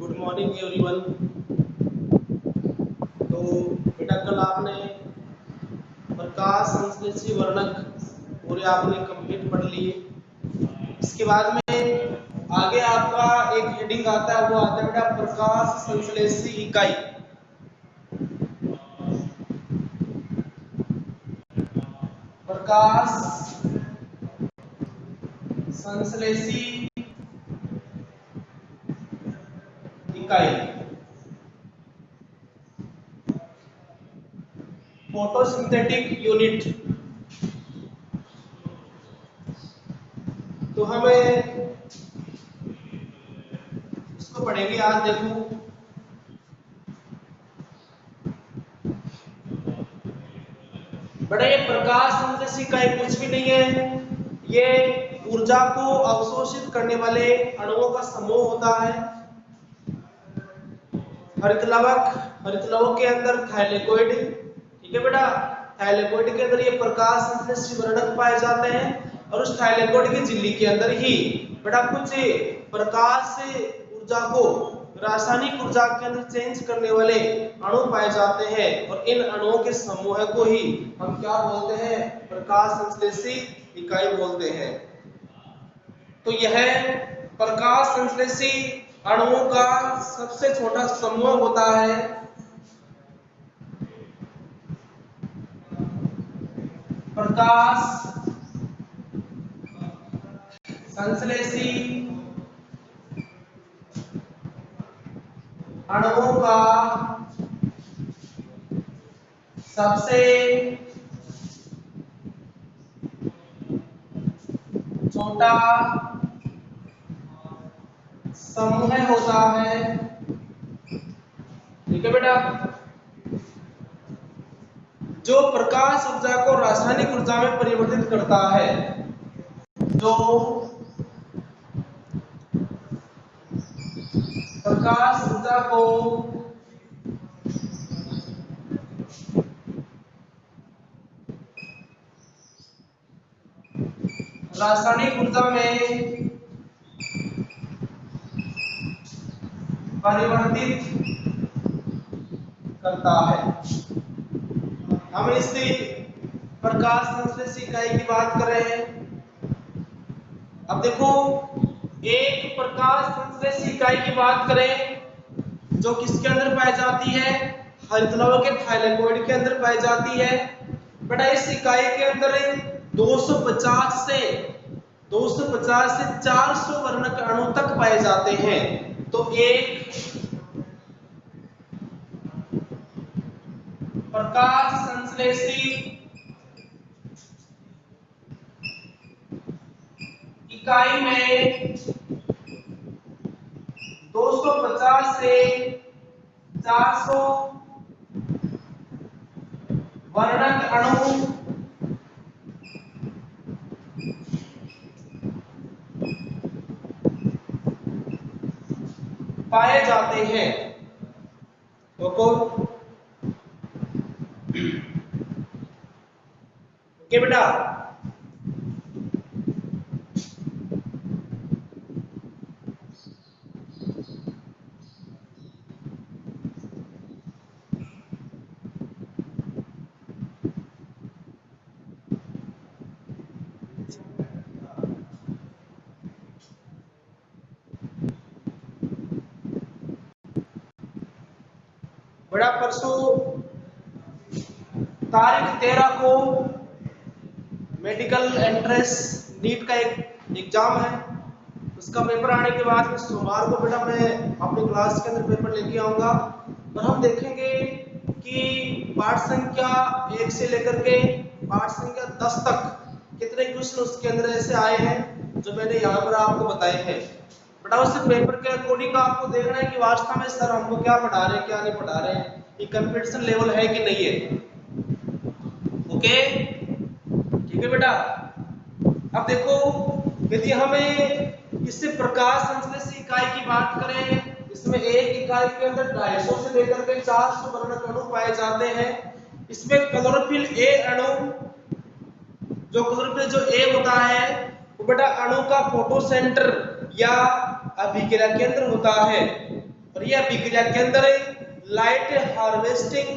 Good morning everyone. तो बेटा कल आपने प्रकाश संश्लेषी वर्णक पूरे आपने कंप्लीट पढ़ लिए। इसके बाद में आगे आपका एक हेडिंग आता है, वो आता है बेटा प्रकाश संश्लेषी इकाई। प्रकाश संश्लेषी इकाई, फोटोसिंथेटिक यूनिट। तो हमें इसको पढ़ेंगे आज। देखो बड़े प्रकाश संश्लेषी इकाई कुछ भी नहीं है, ये ऊर्जा को अवशोषित करने वाले अणुओं का समूह होता है। हरितलवक के अंदर थाइलेकोइड, ठीक है बेटा, थाइलेकोइड के अंदर ये प्रकाश संश्लेषी वर्णक पाए जाते हैं और उस थाइलेकोइड की झिल्ली के अंदर ही बेटा कुछ प्रकाश ऊर्जा को रासायनिक ऊर्जा के अंदर चेंज करने वाले अणु पाए जाते हैं और इन अणुओं के समूह को ही हम क्या बोलते हैं? प्रकाश संश्लेषी इकाई बोलते हैं। तो यह प्रकाश संश्लेषी अणुओं का सबसे छोटा समूह होता है। प्रकाश संश्लेषी अणुओं का सबसे छोटा समूह होता है, ठीक है बेटा, जो प्रकाश ऊर्जा को रासायनिक ऊर्जा में परिवर्तित करता है। जो प्रकाश ऊर्जा को रासायनिक ऊर्जा में परिवर्तित करता है। हम इससे प्रकाश संश्लेषी इकाई की बात कर रहे हैं। अब देखो, एक प्रकाश संश्लेषी इकाई की बात करें जो किसके अंदर पाई जाती है? हरितलवक के थाइलेकोइड के अंदर पाई जाती है। बेटा इस इकाई के अंदर 250 से 400 वर्णक अणु तक पाए जाते हैं। तो एक प्रकाश संश्लेषी इकाई में 250 से 400 वर्णक अणु पाए जाते हैं। ओके बेटा, बड़ा परसों तारीख 13 को मेडिकल एंट्रेंस नीट का एक एग्जाम है। उसका पेपर आने के बाद में सोमवार को बेटा मैं अपनी क्लास के अंदर पेपर लेके आऊंगा और हम देखेंगे कि पाठ संख्या 1 से लेकर के पाठ संख्या 10 तक कितने क्वेश्चन उसके अंदर ऐसे आए हैं जो मैंने यहाँ पर आपको बताए हैं। बेटा उस पेपर के अकॉर्डिंग आपको देखना है कि वास्तव में सर हमको क्या पढ़ा रहे हैं, क्या नहीं पढ़ा रहे हैं, ये कंपटीशन लेवल है कि नहीं है। ओके ठीक है बेटा। अब देखो, यदि हमें इससे प्रकाश संश्लेषी इकाई की बात करें, इसमें एक इकाई के अंदर 250 से लेकर के 400 वर्णक अणु पाए जाते हैं। इसमें क्लोरोफिल ए अणु, जो क्लोरोफिल जो ए होता है वो बेटा अणु का फोटो सेंटर या अभिक्रिया केंद्र होता है। और ये अभिक्रिया के अंदर लाइट हार्वेस्टिंग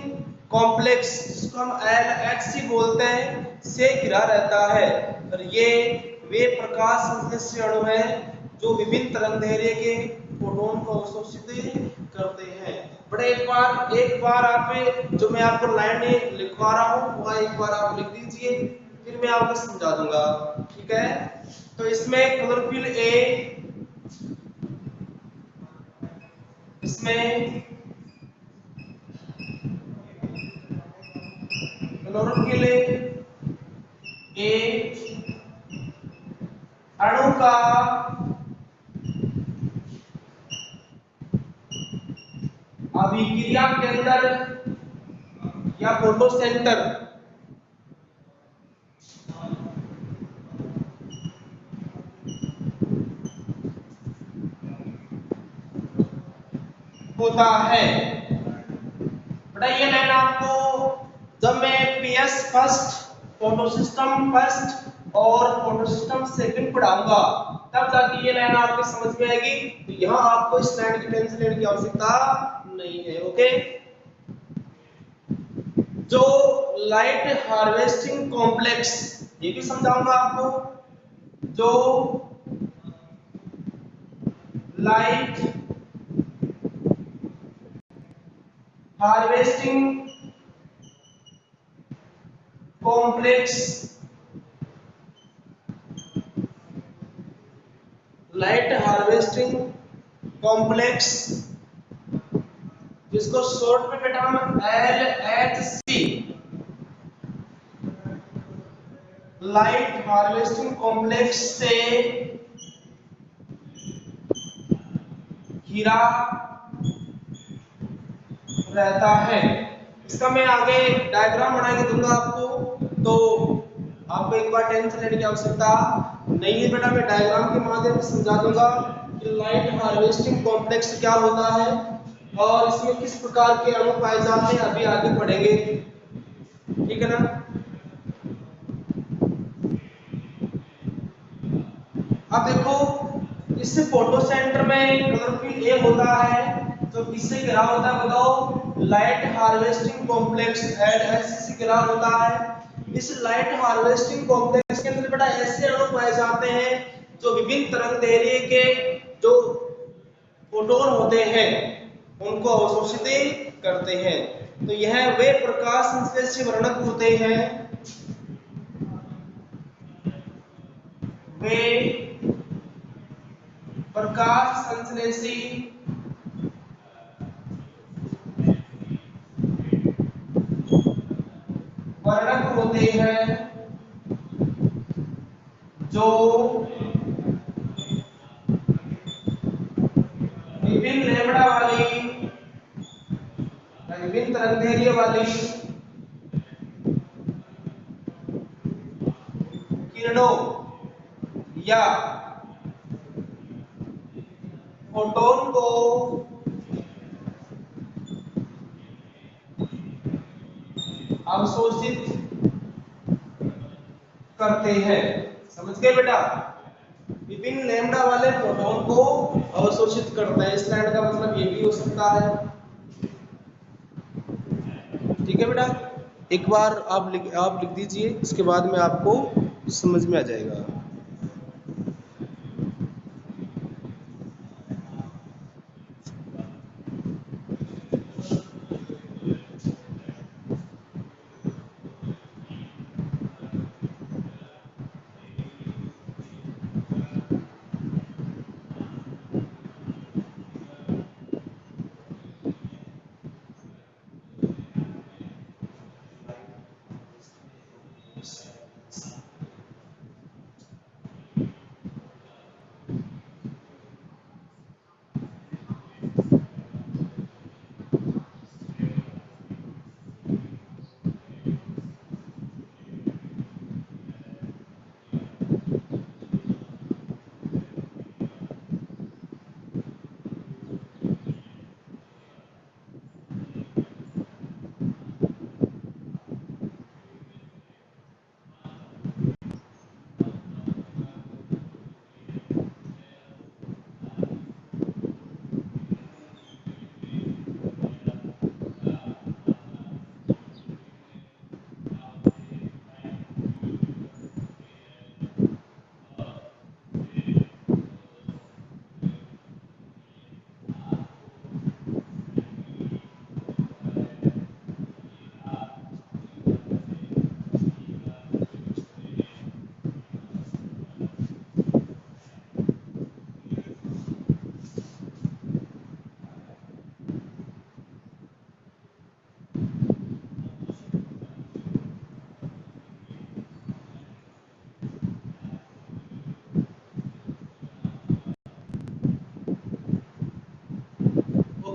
कॉम्प्लेक्स, जिसको हम LHC बोलते हैं, से घिरा रहता है। और ये वे प्रकाश संश्लेषी अणु हैं जो विभिन्न तरंगदैर्घ्य के फोटोन को अवशोषित करते हैं। बड़े एक बार आप जो मैं आपको लाइन लिखवा रहा हूँ वह एक बार आप लिख दीजिए, फिर मैं आपको समझा दूंगा। ठीक है, तो इसमें क्लोरोफिल ए, इसमें क्लोरोफिल ए अणु का अभिक्रिया के अंदर या फोटो सेंटर होता है। बेटा ये लाइन आपको जब मैं PS first, photo system first और फोटो सिस्टम सेकंड पढ़ाऊंगा तब जाके ये लाइन आपको समझ में आएगी। तो यहाँ आपको इस लाइन की टेंशन लेने की आवश्यकता नहीं है। ओके, जो लाइट हार्वेस्टिंग कॉम्प्लेक्स, ये भी समझाऊंगा आपको। जो light harvesting complex, light harvesting complex, जिसको शॉर्ट में बेटा हम LHC, लाइट हार्वेस्टिंग कॉम्प्लेक्स से घिरा रहता है। इसका मैं आगे डायग्राम बना के दूंगा आपको, तो आपको एक बार टेंशन लेने की आवश्यकता नहीं है बेटा। मैं डायग्राम के माध्यम से समझा दूंगा कि लाइट हार्वेस्टिंग कॉम्प्लेक्स क्या होता है और इसमें किस प्रकार के अणु पाए जाते हैं, अभी आगे पढ़ेंगे। ठीक है ना। अब देखो, इस फोटो सेंटर में क्लोरोफिल ए होता है, जो किससे घिरा होता है बताओ? लाइट हार्वेस्टिंग कॉम्प्लेक्स LHC से घिरा होता है। इस लाइट हार्वेस्टिंग कॉम्प्लेक्स के अंदर बेटा ऐसे अणु पाए जाते हैं जो विभिन्न तरंगदैर्घ्य के जो फोटोन होते हैं उनको अवशोषित करते हैं। तो यह वे प्रकाश संश्लेषी वर्णक होते हैं, वे प्रकाश संश्लेषी वर्णक होते हैं जो विभिन्न लैम्डा वाली, विभिन्न तरंगदैर्घ्य वाली किरणों या फोटोन को अवशोषित करते हैं। समझ गए बेटा? विभिन्न लैम्डा वाले फोटोन को अवशोषित करते हैं। इस लाइन का मतलब ये भी हो सकता है। ठीक है बेटा, एक बार आप लिख दीजिए, इसके बाद में आपको समझ में आ जाएगा।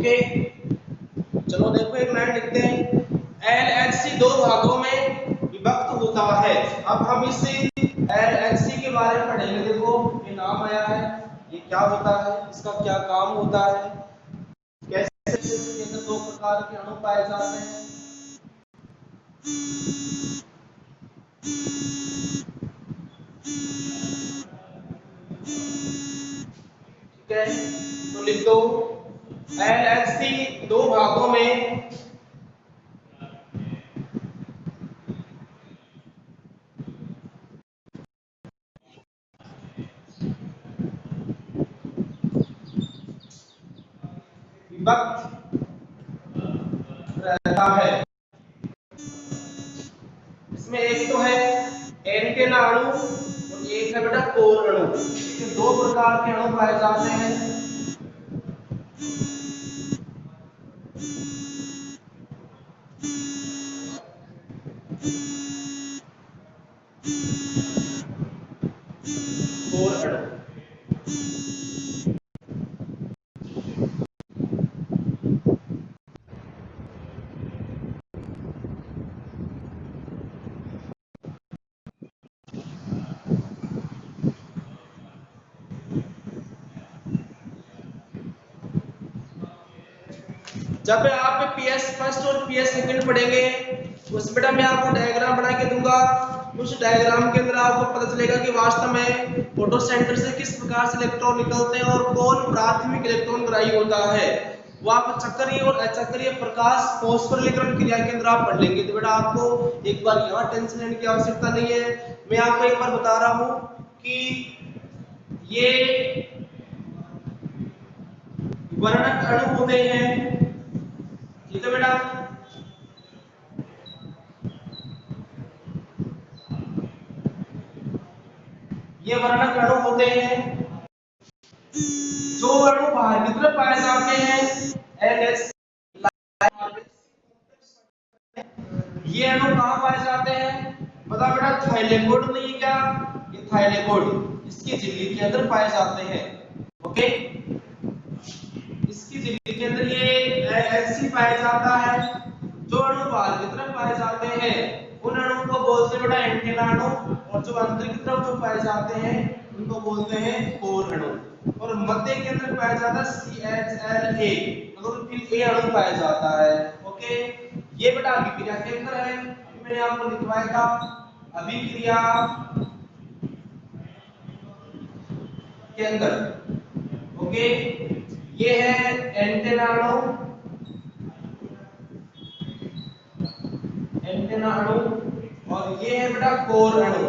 ओके, चलो देखो एक लाइन लिखते हैं। LHC दो भागों में विभक्त होता है। अब हम इस LHC के बारे में पढ़ेंगे। देखो ये नाम आया है, ये क्या होता है, इसका क्या काम होता है, कैसे इसके अंदर दो प्रकार के अणु पाए जाते हैं। ठीक है, तो लिख दो LHC दो भागों में विभक्त रहता है। इसमें एक तो है एंटेना अणु और एक है बेटा कोर अणु। इसमें दो प्रकार के अणु पाए जाते हैं। कोर अणु, जब आप पीएस फर्स्ट और पीएस सेकंड पढ़ेंगे उस बेटा मैं आपको डायग्राम बना के दूंगा। उस डायग्राम के अंदर आपको पता चलेगा कि वास्तव में फोटो सेंटर से किस प्रकार से इलेक्ट्रॉन निकलते हैं और कौन प्राथमिक इलेक्ट्रॉन ग्राही होता है। वो आप चक्रीय और अचक्रीय प्रकाश फोस्फोरिलीकरण क्रिया के अंदर आप पढ़ लेंगे। तो बेटा आपको एक बार यहाँ टेंशन लेने की आवश्यकता नहीं है। मैं आपको एक बार बता रहा हूँ कि ये वर्णक अणु होते हैं। ठीक है बेटा, ये वर्णक अणु होते हैं। जो अणु बाहर की तरफ पाए जाते हैं NH, ये अणु कहां पाए जाते हैं बता बेटा, थाइलेकोइड नहीं क्या, ये थाइलेकोइड इसकी झिल्ली के अंदर पाए जाते हैं। ओके, इसकी झिल्ली के अंदर ये LHC पाया जाता है। जो अणु बाहर की तरफ पाए जाते हैं उन अणुओं को बोलते हैं बेटा एंटेना अणु, और जो अंदर की तरफ जो पाए जाते हैं उनको बोलते हैं कोर अणु। और मध्य के अंदर पाया जाता है CHLA, मतलब फिर A अणु पाया जाता है। ओके, ये बेटा अभिक्रिया के अंदर है। अभी मैंने आपको लिखवाया था अभिक्रिया के अंदर। ओके, ये है एंटेना अणु, एंटेना अणु, और ये है बेटा कोर अणु,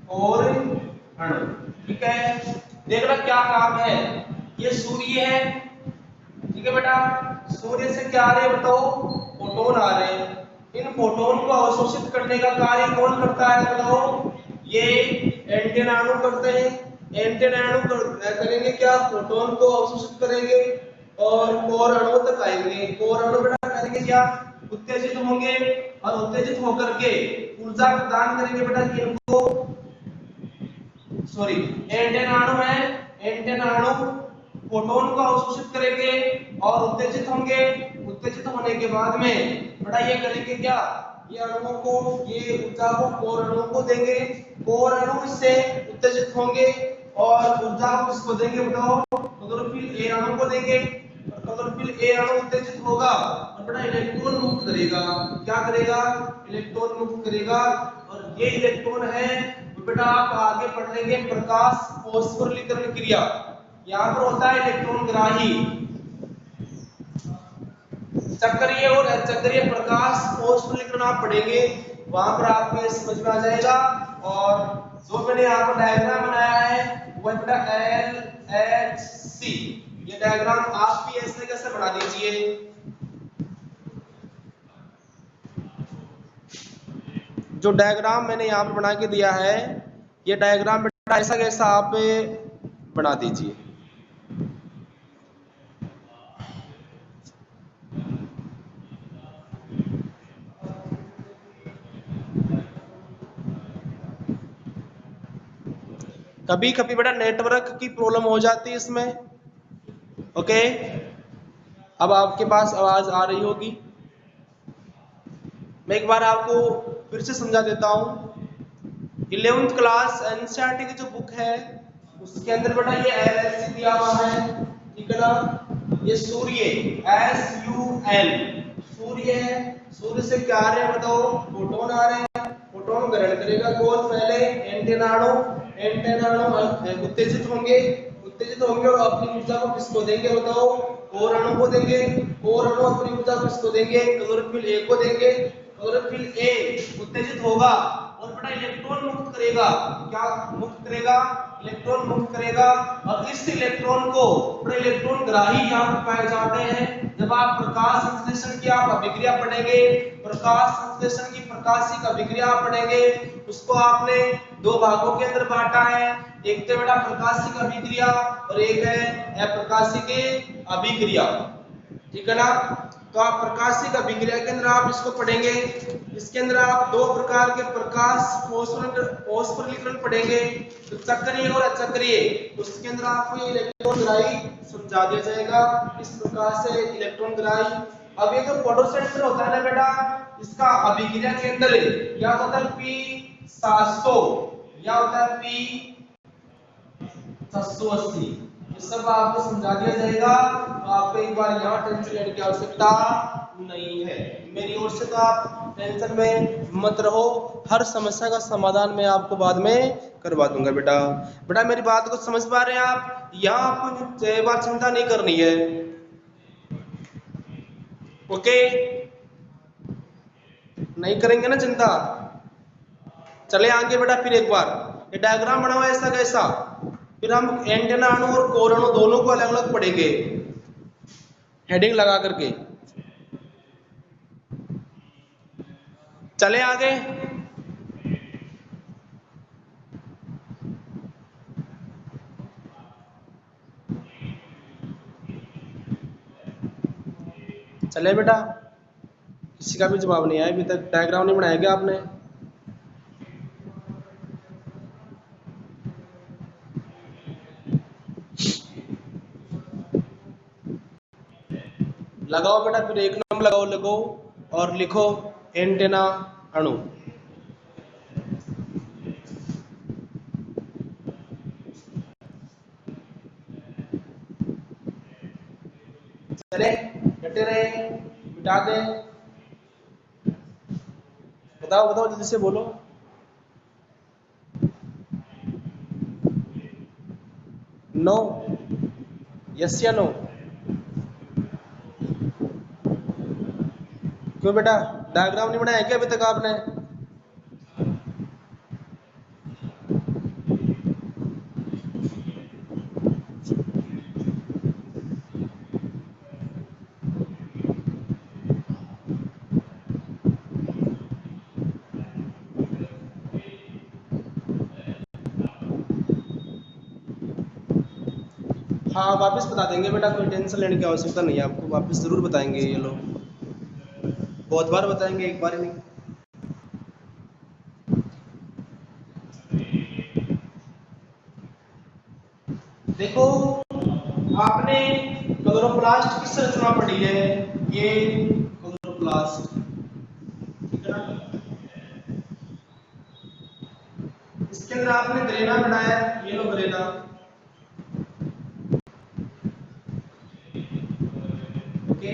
कोर अणु। ठीक है, देखना क्या काम है। ये सूर्य है, ठीक है बेटा, सूर्य से क्या आ रहे बताओ, फोटोन आ रहे हैं। इन फोटोन को अवशोषित करने का कार्य कौन करता है बताओ, ये एंटेना अणु करते हैं। एंटेना अणु करेंगे क्या, फोटोन को अवशोषित करेंगे और कोर अणु तक आएंगे। कोर अणु बेटा करेंगे क्या, उत्तेजित होंगे और उत्तेजित होकर के ऊर्जा प्रदान करेंगे बेटा किनको, सॉरी एंटेना अणु है, एंटेना अणु फोटोन को अवशोषित करेंगे और उत्तेजित होंगे। उत्तेजित होने के बाद में बेटा ये करेंगे क्या, ये अणुओं को, ये ऊर्जा को कोर अणुओं को देंगे। कोर अणु इससे उत्तेजित होंगे और ऊर्जा को किसको देंगे बताओ, क्लोरोफिल ए अणु को देंगे। क्लोरोफिल ए अणु उत्तेजित होगा और बेटा इलेक्ट्रॉन मुक्त करेगा। क्या करेगा, इलेक्ट्रॉन मुक्त करेगा। और ये इलेक्ट्रॉन है बेटा आप आगे पढ़ लेंगे प्रकाश फोस्फोरिलीकरण क्रिया। यहाँ पर होता है इलेक्ट्रॉन ग्राही। चक्रीय और अचक्रीय प्रकाश फोस्फोरिलीकरण आप पढ़ेंगे, वहां पर आपको ये समझ में आ जाएगा। और जो मैंने यहाँ पर डायग्राम बनाया है वो बेटा LHC, ये डायग्राम आप भी ऐसे कैसे बना दीजिए। जो डायग्राम मैंने यहाँ पर बना के दिया है, ये डायग्राम बेटा ऐसा कैसा आप बना दीजिए। कभी कभी बेटा नेटवर्क की प्रॉब्लम हो जाती है इसमें, ओके, अब आपके पास आवाज आ रही होगी। मैं एक बार आपको फिर से समझा देता हूं। 11th क्लास एनसीईआरटी की जो बुक है उसके अंदर बेटा ये एलएलसी दिया हुआ है, ठीक है ना। ये सूर्य SUN सूर्य है। सूर्य से क्या आ रहे हैं बताओ, फोटोन आ रहे हैं। फोटोन ग्रहण करेगा कौन, पहले एंटेनाणु। एंटेनाणु उत्तेजित होंगे, उत्तेजित होंगे और अपनी ऊर्जा को किसको देंगे बताओ, और अणु को देंगे। और अणु अपनी ऊर्जा को किसको देंगे, क्लोरोफिल A को देंगे। क्लोरोफिल A उत्तेजित होगा और बेटा इलेक्ट्रॉन मुक्त करेगा। क्या मुक्त करेगा, इलेक्ट्रॉन मुक्त करेगा। और इस इलेक्ट्रॉन को बड़े इलेक्ट्रॉन ग्राही यहाँ पर पाए जाते हैं। जब आप प्रकाश संश्लेषण की आप अभिक्रिया पढ़ेंगे, प्रकाश संश्लेषण की प्रकाशिक अभिक्रिया पढ़ेंगे, उसको आपने दो भागों के अंदर बांटा है। एक तो बेटा प्रकाशिक अभिक्रिया और एक है अप्रकाशिक अभिक्रिया, ठीक है ना। तो आप प्रकाशिक अभिक्रिया के अंदर आप इसको पढ़ेंगे। इसके अंदर आप दो प्रकार के प्रकाश फॉस्फोरिलीकरण पढ़ेंगे, तो चक्रीय और अचक्रीय। उसके अंदर आपको ये इलेक्ट्रॉन ग्राही समझा दिया जाएगा, इस प्रकार से इलेक्ट्रॉन ग्राही। अब ये जो फोटोसेंटर होता है ना बेटा, इसका अभिक्रिया के अंदर क्या होता है P700 या होता है P780। ये सब आपको समझा दिया जाएगा। तो आपको एक बार यहाँ टेंशन लेने की आवश्यकता नहीं है। मेरी ओर से तो आप टेंशन में मत रहो, हर समस्या का समाधान मैं आपको बाद में करवा दूंगा। बेटा बेटा मेरी बात को समझ पा रहे हैं आप? यहाँ आपको एक बार चिंता नहीं करनी है, ओके? नहीं करेंगे ना चिंता। चले आगे बेटा, फिर एक बार ये डायग्राम बना हुआ है ऐसा कैसा। फिर हम एंटेना अणु और कोर अणु दोनों को अलग अलग पढ़ेंगे हेडिंग लगा करके। चले आगे। चले बेटा, किसी का भी जवाब नहीं आया अभी तक। डायग्राम नहीं बनाया क्या आपने? लगाओ बेटा, फिर एक नंबर लगाओ, लिखो और लिखो एंटेना अणु। चले डटे रहे, मिटा दे। बताओ बताओ जल्दी से बोलो। नो, यस या नो? क्यों बेटा, डायग्राम नहीं बनाया क्या अभी तक आपने? हाँ वापस बता देंगे बेटा, कोई टेंशन लेने की आवश्यकता नहीं है आपको, वापस जरूर बताएंगे। ये लोग बहुत बार बताएंगे, एक बार नहीं। देखो आपने क्लोरोप्लास्ट की संरचना पढ़ी है, ये क्लोरोप्लास्ट, ठीक है ना। इसके अंदर आपने ग्रेना बनाया, ये लो ग्रेना, ओके।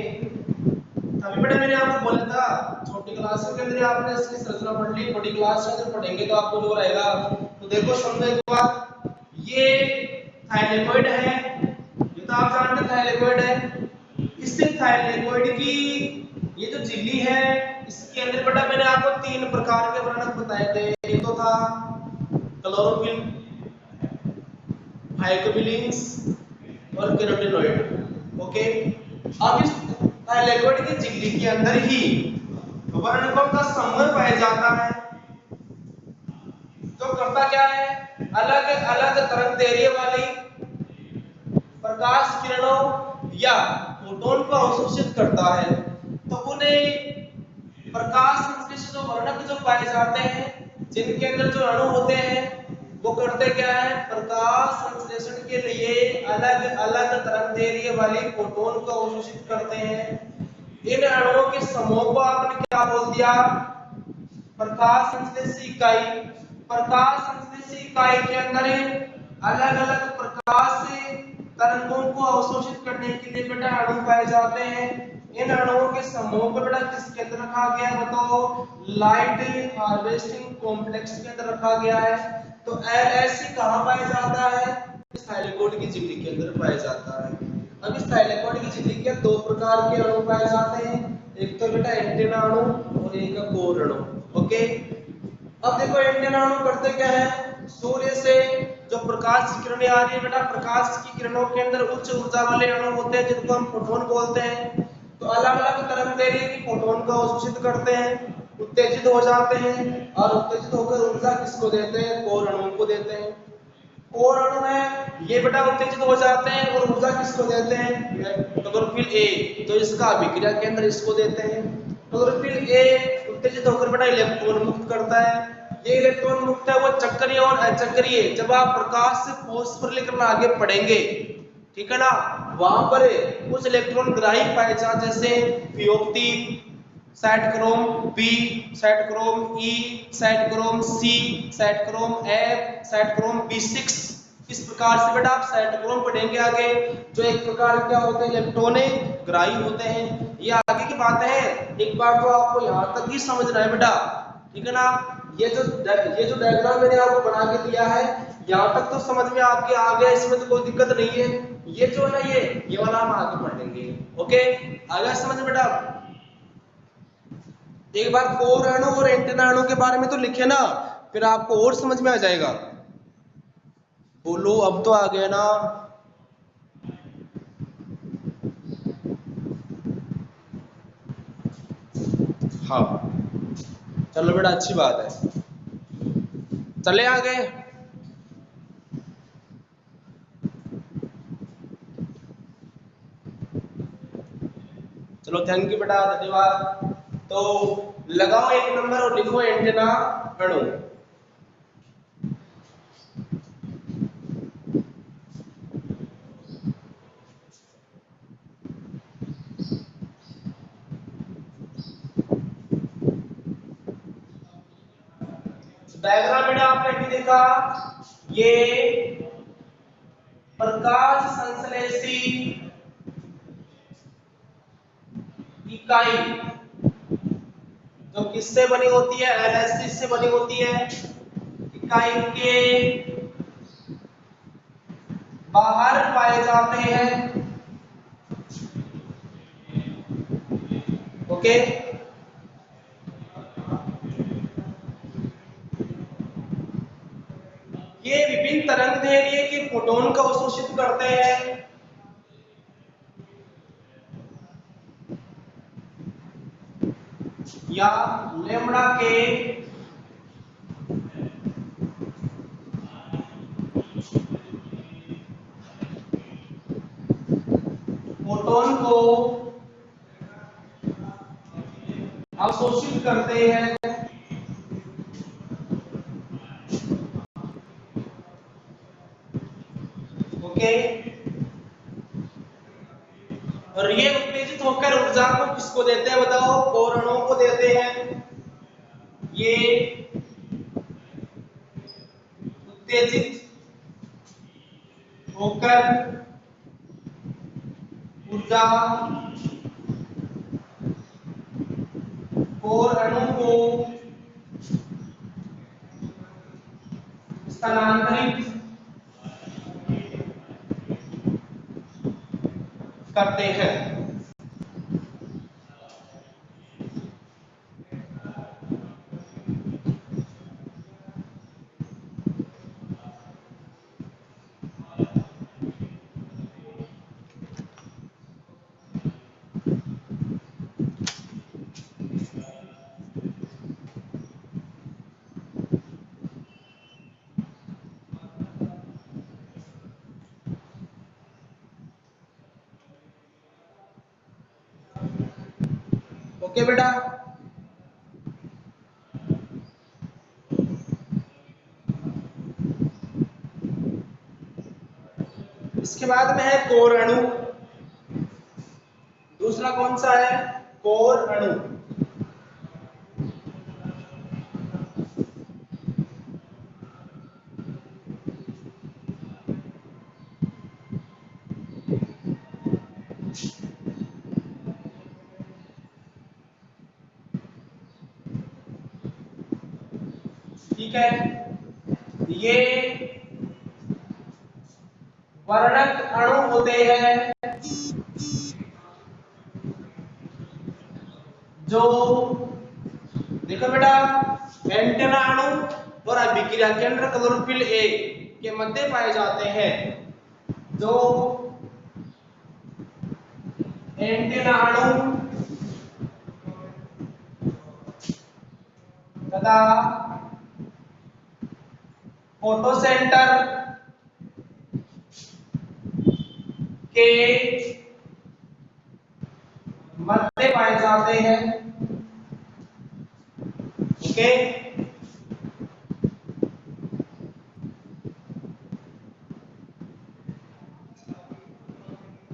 अभी बेटा मैंने आपको बोला था छोटी क्लास के अंदर आपने इसकी संरचना पढ़ ली, बड़ी क्लास के अंदर पढ़ेंगे तो आपको जो रहेगा। तो देखो समझो एक बात, ये थाइलेकोइड है, ये तो आप जानते हैं थाइलेकोइड है। इससे थाइलेकोइड की ये जो झिल्ली है, इसके अंदर बेटा मैंने आपको तीन प्रकार के वर्णक बताए थे। एक तो था क्लोरोफिल, फाइकोबिलिन्स और कैरोटीनॉइड, ओके। अब इस थाइलेकोइड की झिल्ली के अंदर ही वर्णकों का समूह पाया जाता है। तो करता क्या है, अलग अलग तरंग दैर्ध्य वाली प्रकाश किरणों या फोटोन को अवशोषित करता है। तो उन्हें प्रकाश संश्लेषित जो वर्णक जो पाए जाते हैं, जिनके अंदर जो अणु होते हैं, वो करते क्या है, प्रकाश संश्लेषण के लिए अलग अलग तरंगदैर्घ्य वाली फोटोन को अवशोषित करते हैं। इन अणुओं के समूह को आपने क्या बोल दिया? प्रकाश संश्लेषी इकाई। प्रकाश संश्लेषी इकाई के अंदर अलग अलग प्रकाश से तरंगों को अवशोषित करने के लिए बेटा अणु पाए जाते हैं। इन अणुओं के समूह को बेटा किसके अंदर रखा गया है बताओ? लाइट हार्वेस्टिंग कॉम्प्लेक्स के अंदर रखा गया है। तो LHC कहाँ पाया जाता है? इस थाइलेकोइड की झिल्ली के अंदर पाया जाता है। अब इस थाइलेकोइड की झिल्ली के दो प्रकार के अणु पाए जाते हैं, एक तो बेटा एंटीना अणु और एक का कोर अणु। ओके, अब देखो एंटीना अणु करते क्या है? सूर्य से जो प्रकाश की किरणें आ रही है बेटा, प्रकाश की किरणों के अंदर उच्च ऊर्जा वाले अणु होते हैं जिनको हम फोटोन बोलते हैं। तो अलग अलग तरंगदैर्घ्य की फोटोन को अवशोषित करते हैं, उत्तेजित हो जाते हैं और उत्तेजित होकर ऊर्जा किसको देते हैं? कोर अणु को देते हैं। कोर अणु है ये बेटा उत्तेजित हो जाते हैं और ऊर्जा किसको देते हैं? क्लोरोफिल ए, तो इसका अभिक्रिया केंद्र इसको देते हैं। क्लोरोफिल ए उत्तेजित होकर बेटा इलेक्ट्रॉन मुक्त करता है। ये इलेक्ट्रॉन मुक्त है वो चक्रीय और अचक्रीय, जब आप प्रकाश से फॉस्फोरिलेशन में आगे पढ़ेंगे, ठीक है ना, वहां पर कुछ इलेक्ट्रॉन ग्राही पाए जाते जैसे पीओ3, साइटक्रोम बी, साइटक्रोम ई, साइटक्रोम सी, साइटक्रोम एफ, साइटक्रोम बी6। इस प्रकार से बेटा आप साइटक्रोम पढ़ेंगे आगे, जो एक प्रकार क्या होते हैं? इलेक्ट्रॉनिक ग्राही होते हैं। ये आगे की बात है, एक बार तो आपको यहाँ तक ही समझना है बेटा, ठीक है ना। ये जो डायग्राम मैंने आपको बना के दिया है, यहाँ तक तो समझ में आपके आ गया, इसमें तो कोई दिक्कत नहीं है। ये जो है ना, ये वाला हम आगे पढ़ लेंगे। ओके, आगे समझ में बेटा। एक बार कोर अणु और एंटीना अणु के बारे में तो लिखे ना, फिर आपको और समझ में आ जाएगा। बोलो अब तो आ गया ना। हाँ चलो बेटा, अच्छी बात है, चले आगे। चलो थैंक यू बेटा, धन्यवाद। तो लगाओ एक नंबर और लिखो एंटीना अणु। डायग्राम बेटा आपने भी देखा, ये प्रकाश संश्लेषी इकाई जो किससे बनी होती है? LHC से बनी होती है। इकाई के बाहर पाए जाते हैं। ओके, ये विभिन्न तरंगदैर्घ्य के फोटोन को अवशोषित करते हैं। या लैम्ब्डा के फोटोन को अवशोषित करते हैं। ओके, और ये उत्तेजित होकर ऊर्जा को किसको देते हैं बताओ? कोर अणुओं को देते हैं। ये उत्तेजित होकर ऊर्जा कोर अणु को स्थानांतरित करते हैं। ओके बेटा, बाद में है कोर अणु। दूसरा कौन सा है? कोर अणु। ठीक है, ये वर्णक अणु होते हैं जो, देखो बेटा, एंटेना अणु और अभिक्रिया केंद्र क्लोरोफिल ए के मध्य पाए जाते हैं। जो एंटेना अणु तथा फोटोसेंटर के मध्य पाए जाते हैं। ओके,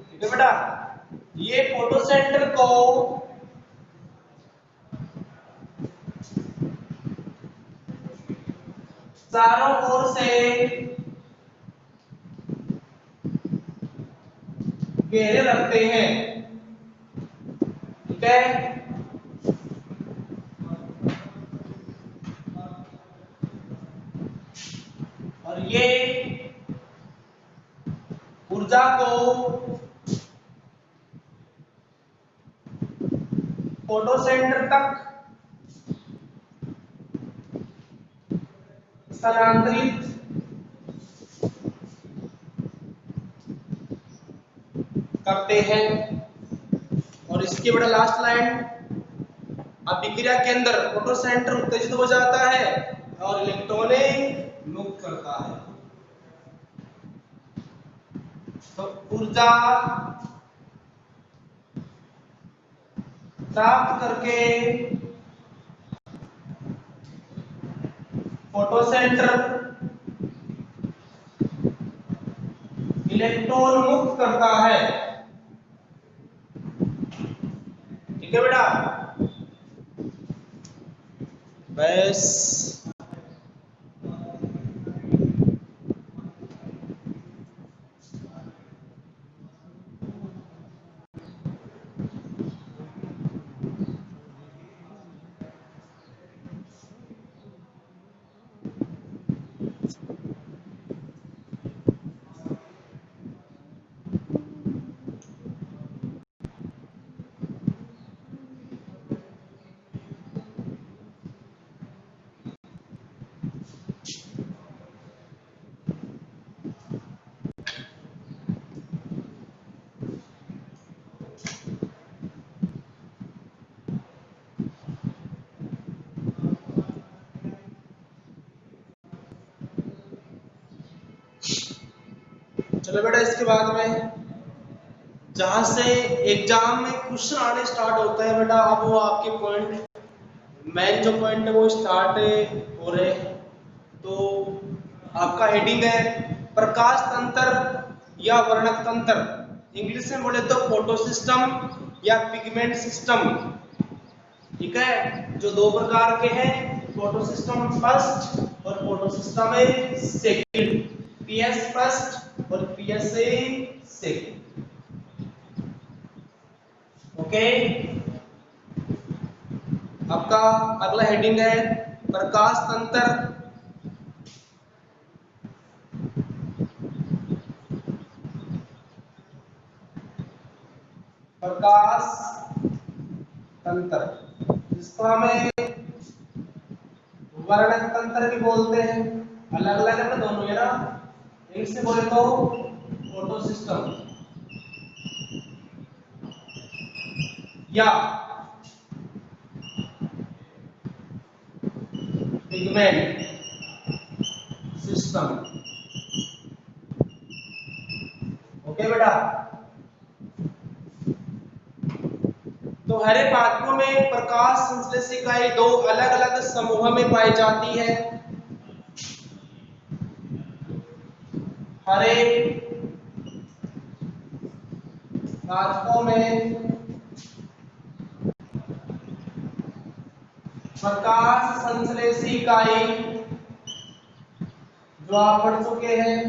ठीक है बेटा, ये फोटोसेंटर को चारों ओर से घेरे रखते हैं। ठीक है, और ये ऊर्जा को फोटोसेंटर तक स्थानांतरित करते हैं। और इसकी बड़ा लास्ट लाइन, अभिक्रिया के अंदर फोटोसेंटर उत्तेजित हो जाता है और इलेक्ट्रॉनें मुक्त करता है। तो ऊर्जा प्राप्त करके फोटोसेंटर इलेक्ट्रॉन मुक्त करता है। ठीक है बेटा, बस चलो बेटा, इसके बाद में जहां से एग्जाम में क्वेश्चन आने स्टार्ट होता है बेटा, अब वो आपके पॉइंट, मेन जो पॉइंट है वो स्टार्ट हो रहे हैं। तो आपका हेडिंग है प्रकाश तंत्र या वर्णक तंत्र। इंग्लिश में बोले तो फोटो सिस्टम या पिगमेंट सिस्टम। ठीक है, जो दो प्रकार के हैं, फोटो सिस्टम फर्स्ट और photo system second, PS first और पीएसए सेकंड। ओके, आपका अगला हेडिंग है प्रकाश तंत्र प्रकाश तंत्र, जिसको हमें वर्णक तंत्र भी बोलते हैं। अलग अलग है दोनों, है ना। एक से बोले तो फोटो सिस्टम या पिगमेंट सिस्टम। ओके बेटा, तो हरे पादपों में प्रकाश संश्लेषिकाएं दो अलग अलग समूह में पाई जाती है। हरे कारकों में प्रकाश संश्लेषी इकाई जो आप पढ़ चुके हैं,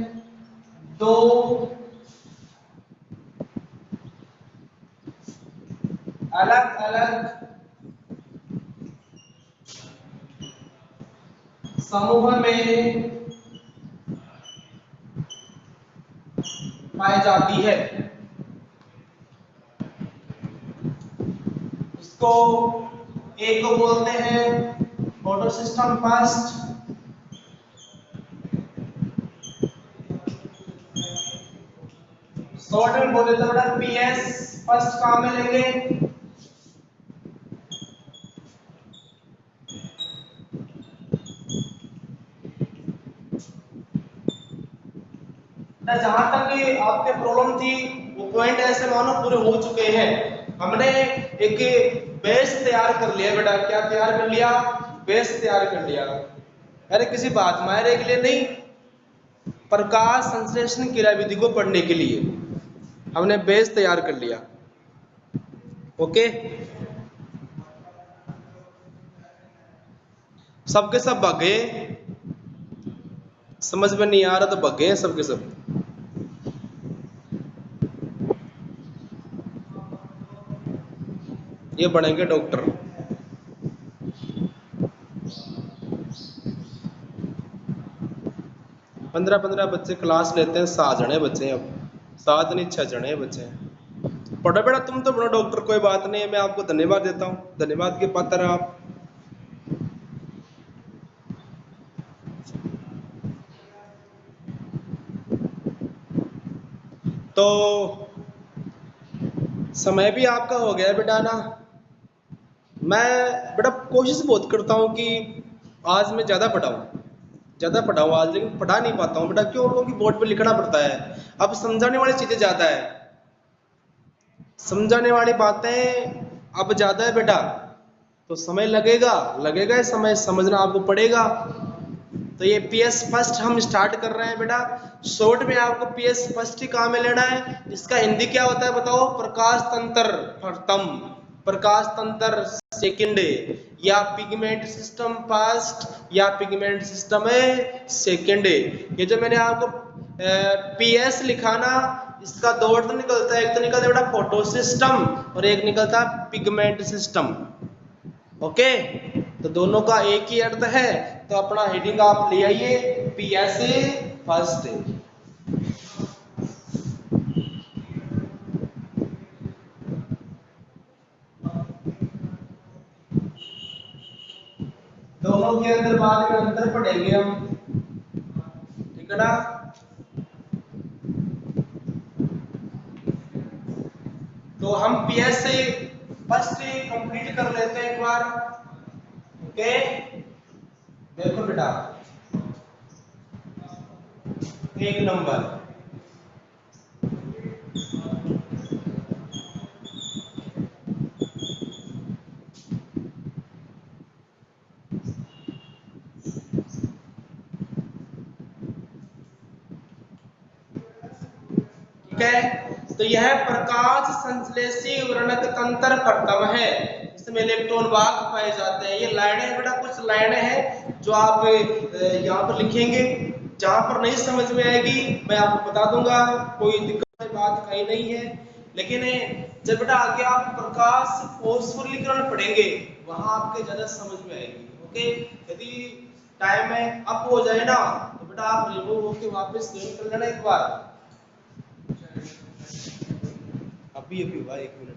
दो अलग अलग समूह में पाई जाती है। इसको एक को बोलते हैं फोटोसिस्टम फर्स्ट, शॉर्ट में बोले तो बेटा पीएस फर्स्ट काम में लेंगे। जहां तक कि आपके प्रॉब्लम थी वो पॉइंट ऐसे मानो पूरे हो चुके हैं। हमने एक बेस तैयार कर लिया बेटा। क्या तैयार कर लिया? बेस तैयार कर लिया। अरे किसी बात मायरे के लिए नहीं, प्रकाश संश्लेषण क्रियाविधि को पढ़ने के लिए हमने बेस तैयार कर लिया। ओके, सबके सब भागे, समझ में नहीं आ रहा तो भागे सबके सब। ये बनेंगे डॉक्टर। 15-15 बच्चे क्लास लेते हैं, 7 जने बच्चे हैं। अब 7 नहीं 6 जने बच्चे हैं। पढ़ो बेटा, तुम तो बनो डॉक्टर, कोई बात नहीं है, मैं आपको धन्यवाद देता हूँ, धन्यवाद के पात्र हैं आप। तो समय भी आपका हो गया बेटा ना। मैं बेटा कोशिश बहुत करता हूँ कि आज मैं ज़्यादा पढ़ाऊँ आज, लेकिन पढ़ा नहीं पाता हूँ बेटा। क्यों? क्योंकि बोर्ड पे लिखना पड़ता है। अब समझाने वाली चीज़ें ज़्यादा है, समझाने वाली बातें अब ज़्यादा है बेटा, तो समय लगेगा लगेगा, समय समझना आपको पड़ेगा। तो ये पीएस फर्स्ट हम स्टार्ट कर रहे हैं बेटा। शॉर्ट में आपको पीएस फर्स्ट ही काम में लेना है। इसका हिंदी क्या होता है बताओ? प्रकाश तंत्र प्रथम, प्रकाश तंत्र सेकंड, या पिगमेंट सिस्टम फर्स्ट, या पिगमेंट सिस्टम सेकंड। ये जो मैंने आपको पीएस लिखा ना, इसका दो अर्थ निकलता है। एक तो निकलता है बेटा फोटो सिस्टम और एक निकलता है पिगमेंट सिस्टम। ओके, तो दोनों का एक ही अर्थ है। तो अपना हेडिंग आप ले आइए, पीएस फर्स्ट। दोनों के अंदर बाद में अंतर पढ़ेंगे हम, ठीक है ना। तो हम पीएस से फर्स्ट कंप्लीट कर लेते हैं एक बार। ओके, देखो बेटा, एक नंबर, ठीक है। तो यह प्रकाश संश्लेषी वर्णक तंत्र प्रथम है, इसमें इलेक्ट्रॉन वाहक पाए जाते हैं। ये लाइनें बेटा, कुछ लाइनें हैं जो आप यहाँ पर लिखेंगे। जहां पर नहीं समझ में आएगी मैं आपको बता दूंगा, कोई दिक्कत की बात कहीं नहीं है। लेकिन जब बेटा आगे आप प्रकाश फोस्फोरीकरण पढ़ेंगे, वहां आपके ज्यादा समझ में आएगी। ओके, यदि टाइम में अप हो जाए ना तो बेटा आप रिमूव होके वापस ज्वाइन कर लेना एक बार। अभी अभी हुआ 1 मिनट।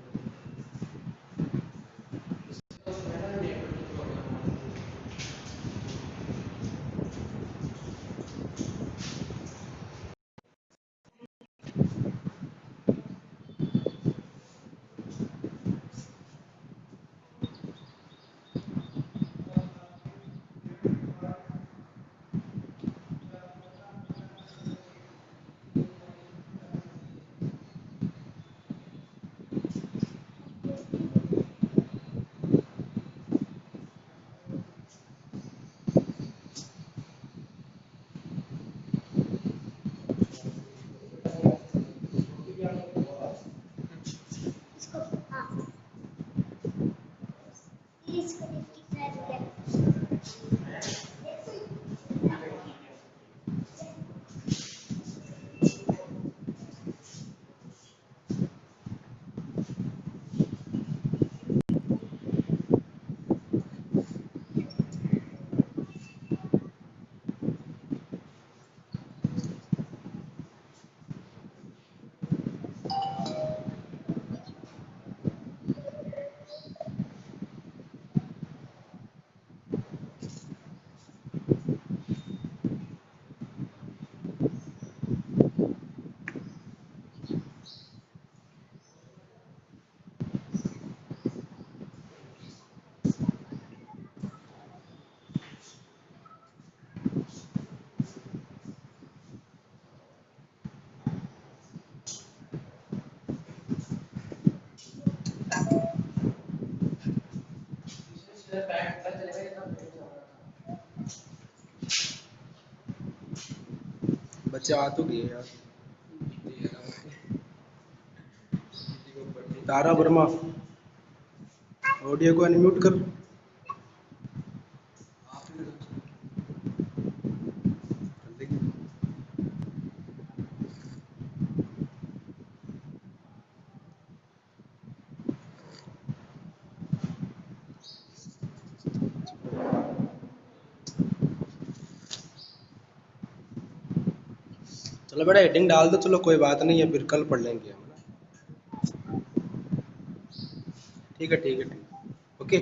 जा तो गए यार। तारा वर्मा, ऑडियो को अनम्यूट कर। चलो बेटा हेडिंग डाल दो, चलो कोई बात नहीं है, फिर कल पढ़ लेंगे हम ना। ठीक है ठीक है ठीक, ओके।